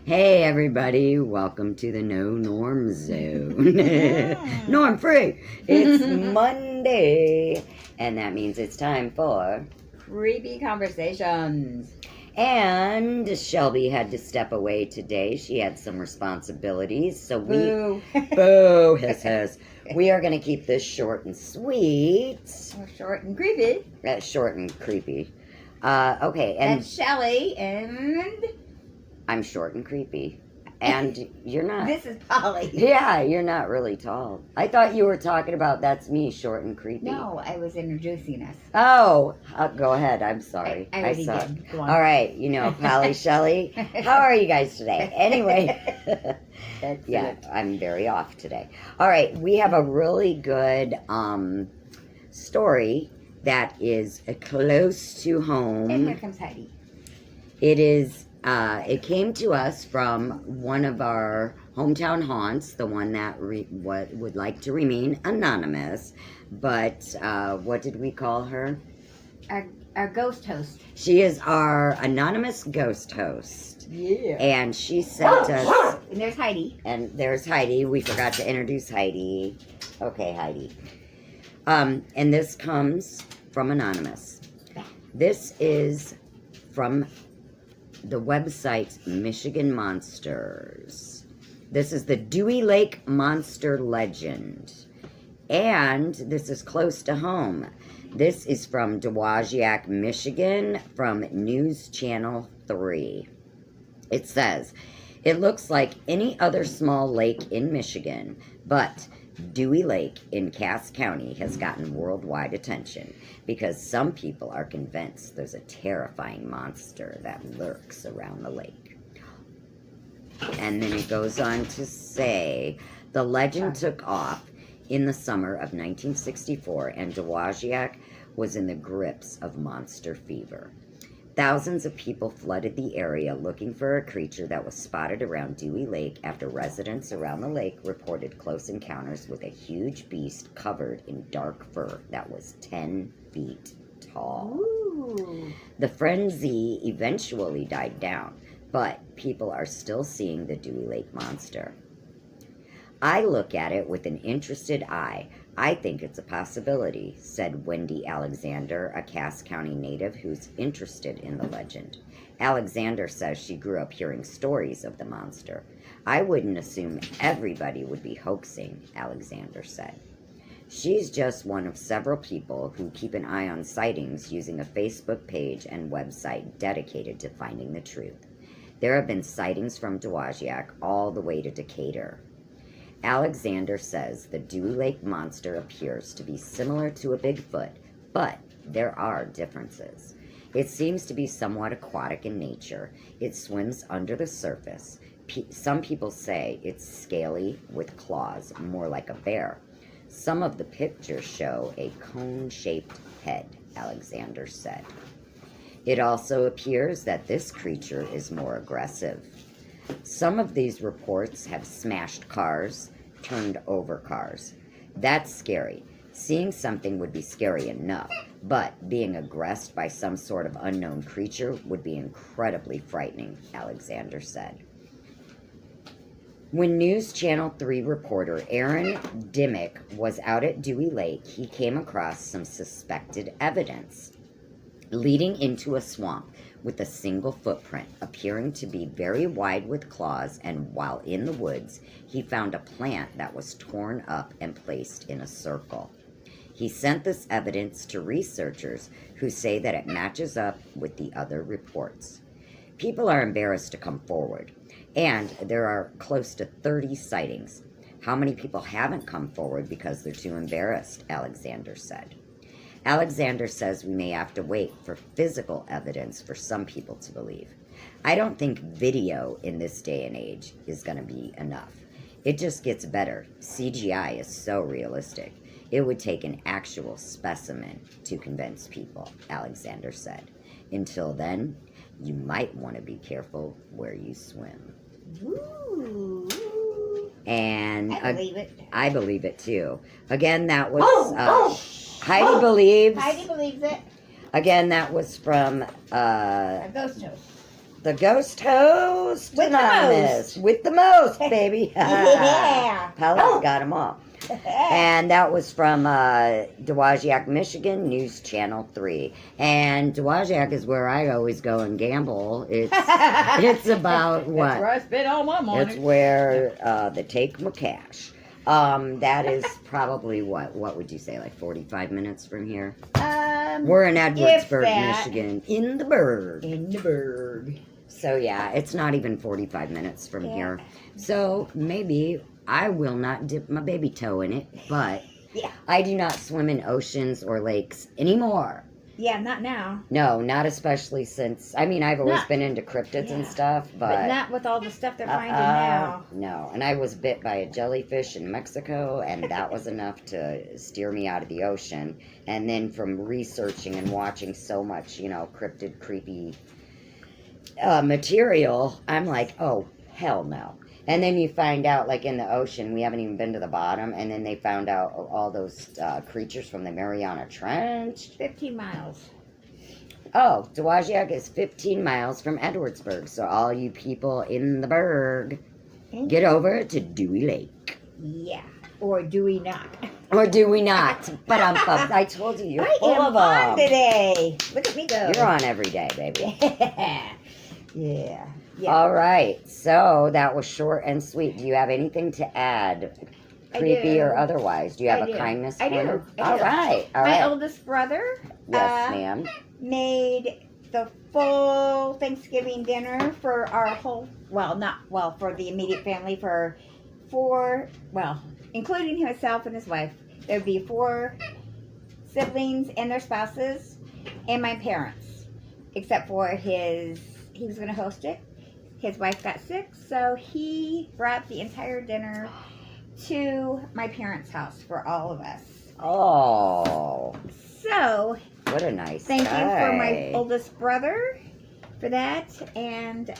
Hey everybody, welcome to the No Norm Zone. Norm free. It's Monday, and that means it's time for Creepy Conversations. And Shelby had to step away today. She had some responsibilities, so Boo. boo, hiss. We are going to keep this short and sweet. Or short and creepy. Short and creepy. Okay, and That's Shelley, and I'm short and creepy. And you're not. this is Polly. Yeah, you're not really tall. I thought you were talking about that's me, short and creepy. No, I was introducing us. Oh, go ahead. I'm sorry. I already saw. did. Go on. All right, Polly, Shelley. How are you guys today? Anyway, yeah, I'm very off today. All right, we have a really good story that is close to home. And here comes Heidi. It is. It came to us from one of our hometown haunts, the one that would like to remain anonymous. But what did we call her? Our ghost host. She is our anonymous ghost host. Yeah. And she sent us... And there's Heidi. And there's Heidi. We forgot to introduce Heidi. Okay, Heidi. And this comes from Anonymous. This is from the website Michigan Monsters. This is the Dewey Lake Monster Legend. And this is close to home. This is from Dowagiac, Michigan, from News Channel 3. It says, it looks like any other small lake in Michigan, but Dewey Lake in Cass County has gotten worldwide attention because some people are convinced there's a terrifying monster that lurks around the lake. And then it goes on to say, the legend took off in the summer of 1964, and Dowagiac was in the grips of monster fever. Thousands of people flooded the area looking for a creature that was spotted around Dewey Lake after residents around the lake reported close encounters with a huge beast covered in dark fur that was 10 feet tall. Ooh. The frenzy eventually died down, but people are still seeing the Dewey Lake monster. I look at it with an interested eye. I think it's a possibility, said Wendy Alexander, a Cass County native who's interested in the legend. Alexander says she grew up hearing stories of the monster. I wouldn't assume everybody would be hoaxing, Alexander said. She's just one of several people who keep an eye on sightings using a Facebook page and website dedicated to finding the truth. There have been sightings from Dowagiac all the way to Decatur. Alexander says the Dewey Lake monster appears to be similar to a Bigfoot, but there are differences. It seems to be somewhat aquatic in nature. It swims under the surface. Some people say it's scaly with claws, more like a bear. Some of the pictures show a cone-shaped head, Alexander said. It also appears that this creature is more aggressive. Some of these reports have smashed cars, turned over cars. That's scary. Seeing something would be scary enough, but being aggressed by some sort of unknown creature would be incredibly frightening, Alexander said. When News Channel 3 reporter Aaron Dimmick was out at Dewey Lake, he came across some suspected evidence leading into a swamp with a single footprint, appearing to be very wide with claws, and while in the woods, he found a plant that was torn up and placed in a circle. He sent this evidence to researchers who say that it matches up with the other reports. People are embarrassed to come forward, and there are close to 30 sightings. How many people haven't come forward because they're too embarrassed, Alexander said. Alexander says we may have to wait for physical evidence for some people to believe. I don't think video in this day and age is going to be enough. It just gets better. CGI is so realistic. It would take an actual specimen to convince people, Alexander said. Until then, you might want to be careful where you swim. Ooh. And I believe it. I believe it too. Again, that was... Heidi believes. Heidi believes it. Again, that was from A ghost host. The Ghost Host With the Anonymous. With the most, baby. Yeah. Polly's Oh. got them all. And that was from Dowagiac, Michigan, News Channel 3. And Dowagiac is where I always go and gamble. It's about what? That's where I spend all my money. It's where they take my cash. That is probably what would you say, like 45 minutes from here? We're in Edwardsburg, that. Michigan, in the Burg. In the Burg. So yeah, it's not even 45 minutes from here. So maybe I will not dip my baby toe in it, but Yeah. I do not swim in oceans or lakes anymore. Yeah, not now. No, not especially since, I mean, I've always Not- been into cryptids and Yeah. stuff, But not with all the stuff they're finding uh-uh, now. no. And I was bit by a jellyfish in Mexico, and that was enough to steer me out of the ocean. And then from researching and watching so much, cryptid, creepy material, I'm like, oh, hell no. And then you find out, like in the ocean, we haven't even been to the bottom, and then they found out all those creatures from the Mariana Trench. 15 miles. Oh, Dowagiac is 15 miles from Edwardsburg, so all you people in the Burg, get over to Dewey Lake. Yeah. Or do we not? Or do we not? But I told you, you're full I am of on them. today. Look at me go. You're on every day, baby. Yeah. Yeah. All right, so that was short and sweet. Do you have anything to add, I creepy do. or otherwise? Do you have I a do. kindness I do. corner? I All do. right, all My right. oldest brother Yes, ma'am. made the full Thanksgiving dinner for our whole, for the immediate family for four, including himself and his wife. There'd be 4 siblings and their spouses and my parents, except for he was going to host it. His wife got sick, so he brought the entire dinner to my parents' house for all of us. Oh, So, what a nice thank guy. you for my oldest brother for that, and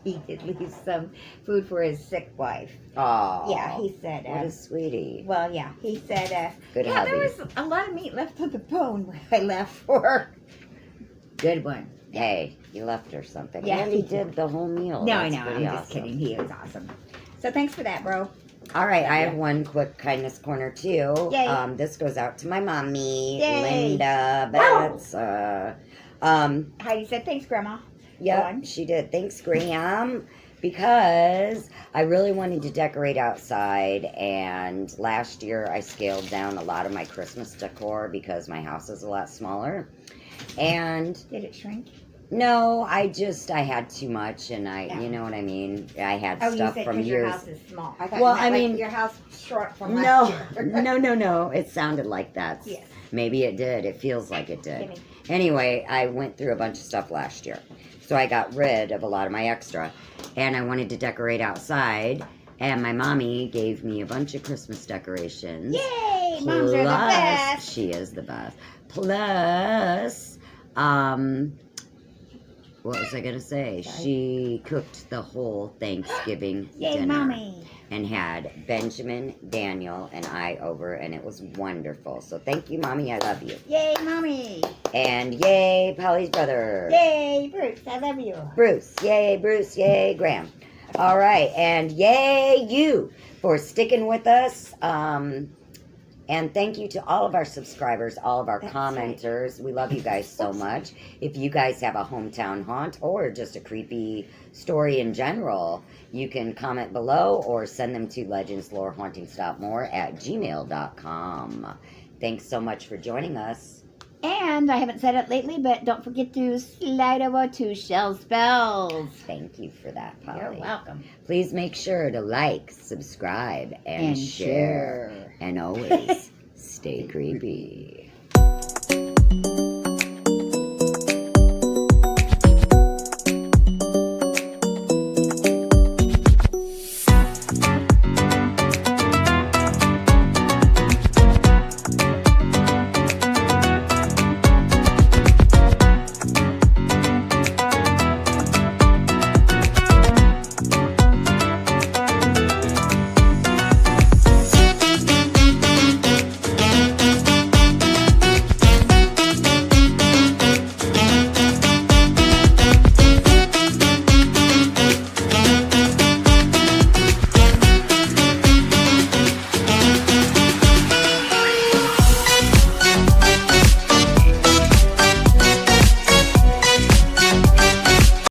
he did leave some food for his sick wife. Oh, Yeah, he said. what a sweetie. He said. Good yeah, hubby. there was a lot of meat left on the bone when I left for. Good one. Hey, you left her something. Yeah. And he did the whole meal. No, I That's know. I'm pretty just awesome. kidding. He was awesome. So thanks for that, bro. All right, I have Yeah. one quick kindness corner too. Yay. This goes out to my mommy, Yay. Linda Wow. Betts. Heidi said, "Thanks, Grandma." Yeah, on. she did. Thanks, Graham. Because I really wanted to decorate outside, and last year I scaled down a lot of my Christmas decor because my house is a lot smaller. And Did it shrink? no, I had too much, and Yeah. you know what I mean? I had Oh, you stuff said from because your years. house is small. I thought Well, you meant, I like, mean- your house shrunk from No, last year. no. It sounded like that. Yes. Maybe it did. It feels like it did. Gimme. Anyway, I went through a bunch of stuff last year. So I got rid of a lot of my extra. And I wanted to decorate outside. And my mommy gave me a bunch of Christmas decorations. Yay! Moms are the best. She is the best. Plus, what was I going to say? Sorry. She cooked the whole Thanksgiving Yay, dinner. Mommy. And had Benjamin, Daniel, and I over, and it was wonderful. So thank you, Mommy. I love you. Yay, Mommy. And yay, Polly's brother. Yay, Bruce. I love you. Bruce. Yay, Bruce. Yay, Graham. All right. And yay, you for sticking with us. And thank you to all of our subscribers, all of our That's commenters. We love you guys so much. If you guys have a hometown haunt or just a creepy story in general, you can comment below or send them to legendslorehauntingstopmore@gmail.com. Thanks so much for joining us. And I haven't said it lately, but don't forget to slide over to Shell Spells. Thank you for that, Polly. You're welcome. Please make sure to like, subscribe, and share. share. And always stay creepy.